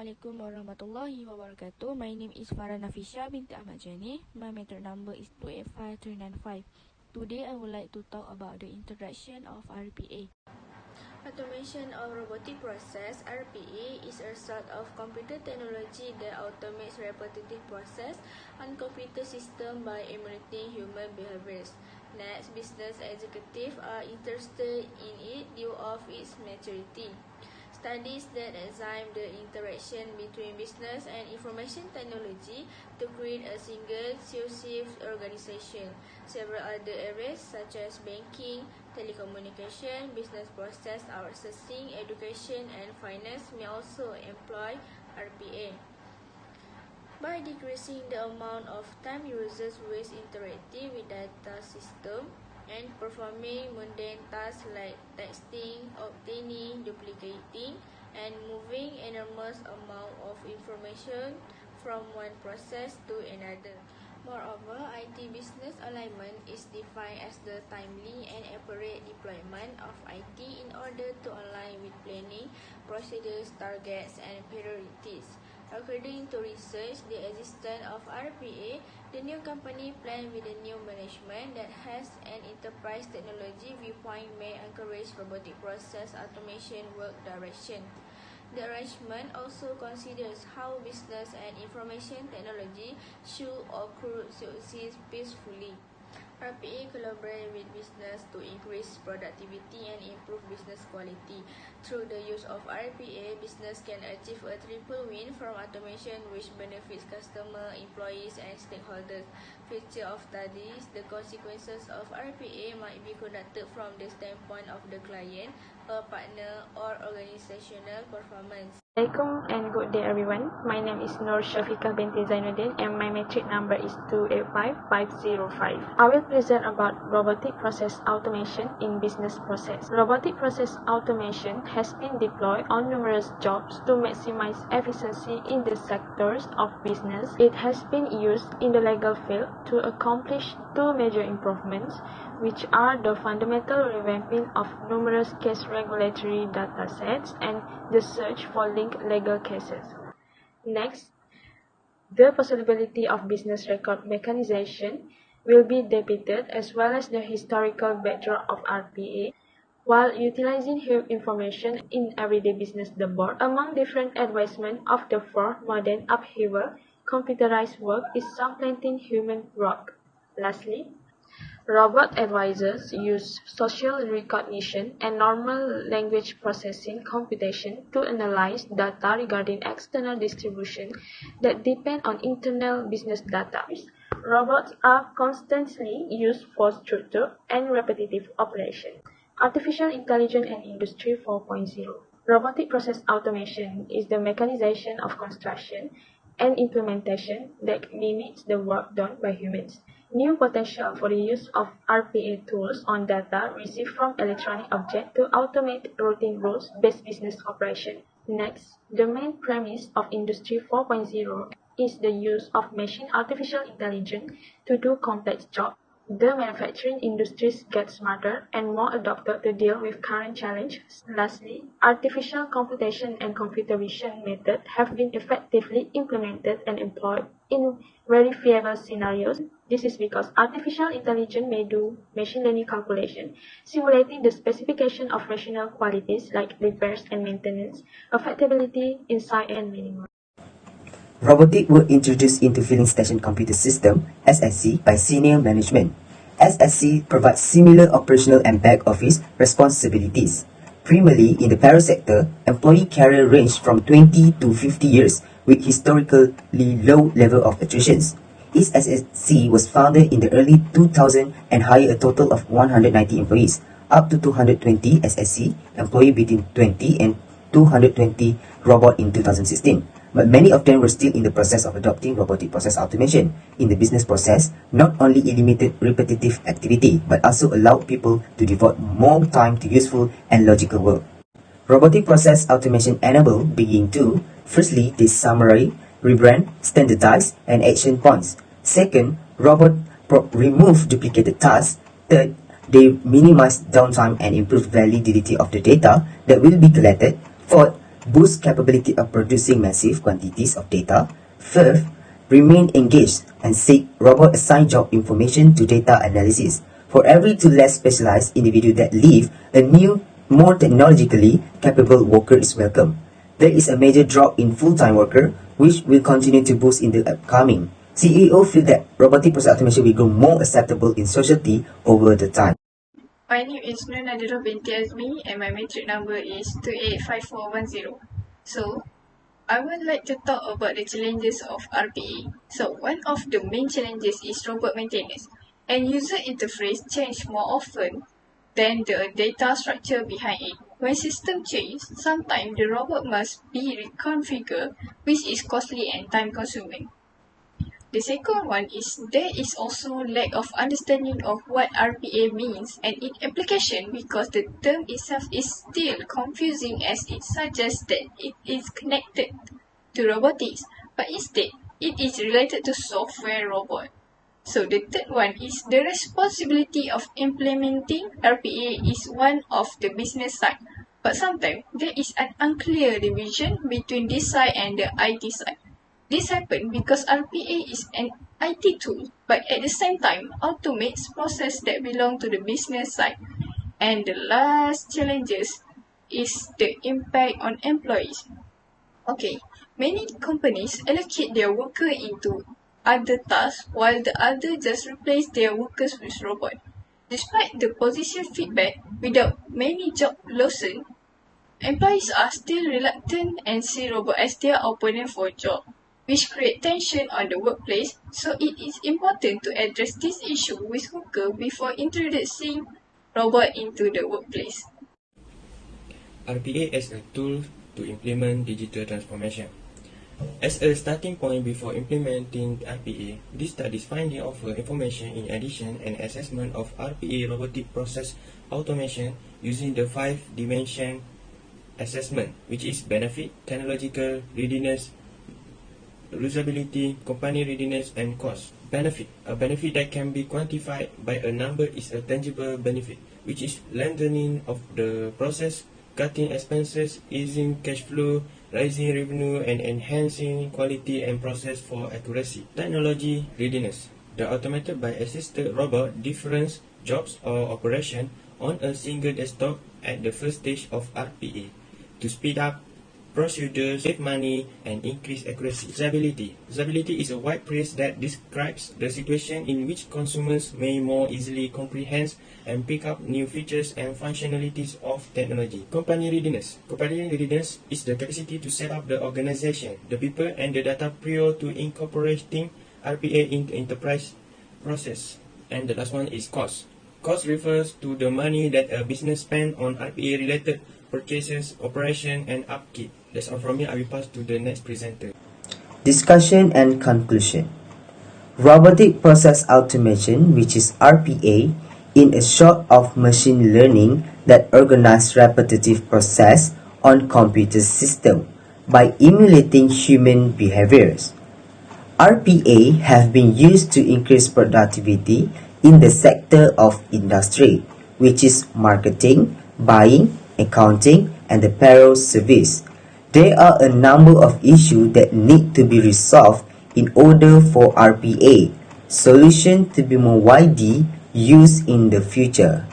Assalamualaikum warahmatullahi wabarakatuh. My name is Farah Nafisha binti Ahmad Jani. My metric number is 285395. Today I would like to talk about the introduction of RPA. Automation of robotic process (RPA) is a sort of computer technology that automates repetitive process on computer system by emulating human behaviors. Next, business executives are interested in it due of its maturity. Studies that examine the interaction between business and information technology to create a single, cohesive organization. Several other areas such as banking, telecommunication, business process outsourcing, education, and finance may also employ RPA. By decreasing the amount of time users waste interacting with data system and performing mundane tasks like texting, obtaining, duplicating, and moving enormous amount of information from one process to another. Moreover, IT business alignment is defined as the timely and appropriate deployment of IT in order to align with planning, procedures, targets, and priorities. According to research, the existence of RPA, the new company plan with the new management that has an enterprise technology viewpoint may encourage robotic process automation work direction. The arrangement also considers how business and information technology should or could succeed peacefully. RPA collaborates with business to increase productivity and improve business quality. Through the use of RPA, business can achieve a triple win from automation which benefits customers, employees, and stakeholders. Future of studies, the consequences of RPA might be conducted from the standpoint of the client, a partner, or organizational performance. Assalamualaikum and good day everyone. My name is Nur Shafiqah binti Zainuddin and my metric number is 285505. I will present about robotic process automation in business process. Robotic process automation has been deployed on numerous jobs to maximize efficiency in the sectors of business. It has been used in the legal field to accomplish two major improvements, which are the fundamental revamping of numerous case regulatory data sets and the search for linked legal cases. Next, the possibility of business record mechanization will be depicted as well as the historical backdrop of RPA. While utilizing human information in everyday business, the board among different advancements of the four modern upheaval, computerized work is supplanting human work. Lastly, robot advisors use social recognition and normal language processing computation to analyze data regarding external distribution that depend on internal business data. Robots are constantly used for structured and repetitive operations. Artificial intelligence and Industry 4.0. Robotic process automation is the mechanization of construction and implementation that mimics the work done by humans. New potential for the use of RPA tools on data received from electronic objects to automate routine rules-based business operation. Next, the main premise of Industry 4.0 is the use of machine artificial intelligence to do complex jobs. The manufacturing industries get smarter and more adapted to deal with current challenges. Lastly, artificial computation and computer vision methods have been effectively implemented and employed in verifiable scenarios. This is because artificial intelligence may do machine learning calculation, simulating the specification of rational qualities like repairs and maintenance, affectability, insight, and meaning. Robotic were introduced into Filling Station Computer System (SSC) by senior management. SSC provides similar operational and back office responsibilities. Primarily in the payroll sector, employee career ranged from 20 to 50 years with historically low level of attrition. Each SSC was founded in the early 2000s and hired a total of 190 employees, up to 220 SSC employee between 20 and 220 robot in 2016. But many of them were still in the process of adopting robotic process automation. In the business process, not only eliminated repetitive activity, but also allowed people to devote more time to useful and logical work. Robotic process automation enabled being to, firstly, they summarize, rebrand, standardize, and action points. Second, remove duplicated tasks. Third, they minimize downtime and improve validity of the data that will be collected. Fourth, boost capability of producing massive quantities of data. Fifth, remain engaged and seek robot assigned job information to data analysis. For every two less specialized individual that leave, a new, more technologically capable worker is welcome. There is a major drop in full-time worker, which will continue to boost in the upcoming. CEO feel that robotic process automation will grow more acceptable in society over the time. My name is Nur Nadira binti Azmi and my matric number is 285410. So, I would like to talk about the challenges of RPA. So, one of the main challenges is robot maintenance, and user interface change more often than the data structure behind it. When system change, sometimes the robot must be reconfigured, which is costly and time consuming. The second one is there is also lack of understanding of what RPA means and its application because the term itself is still confusing as it suggests that it is connected to robotics, but instead it is related to software robot. So the third one is the responsibility of implementing RPA is one of the business side, but sometimes there is an unclear division between this side and the IT side. This happens because RPA is an IT tool, but at the same time automates processes that belong to the business side. And the last challenges is the impact on employees. Okay, many companies allocate their worker into other tasks while the other just replace their workers with robots. Despite the positive feedback, without many job losses, employees are still reluctant and see robots as their opponent for job, which create tension on the workplace, so it is important to address this issue with workers before introducing robot into the workplace. RPA as a tool to implement digital transformation. As a starting point before implementing RPA, this study's finding offer information in addition and assessment of RPA robotic process automation using the 5-dimension assessment, which is benefit, technological readiness, usability, company readiness, and cost. Benefit. A benefit that can be quantified by a number is a tangible benefit, which is lengthening of the process, cutting expenses, easing cash flow, raising revenue, and enhancing quality and process for accuracy. Technology readiness. The automated by assisted robot different jobs or operation on a single desktop at the first stage of RPA to speed up procedures, save money, and increase accuracy. Usability. Usability is a wide phrase that describes the situation in which consumers may more easily comprehend and pick up new features and functionalities of technology. Company readiness. Company readiness is the capacity to set up the organization, the people, and the data prior to incorporating RPA into enterprise process. And the last one is cost. Cost refers to the money that a business spends on RPA-related purchases, operation, and upkeep. That's all from me. I will pass to the next presenter. Discussion and conclusion. Robotic process automation, which is RPA, in a sort of machine learning that organizes repetitive process on computer system by emulating human behaviors. RPA have been used to increase productivity in the sector of industry, which is marketing, buying, accounting, and the payroll service. There are a number of issues that need to be resolved in order for RPA solution to be more widely used in the future.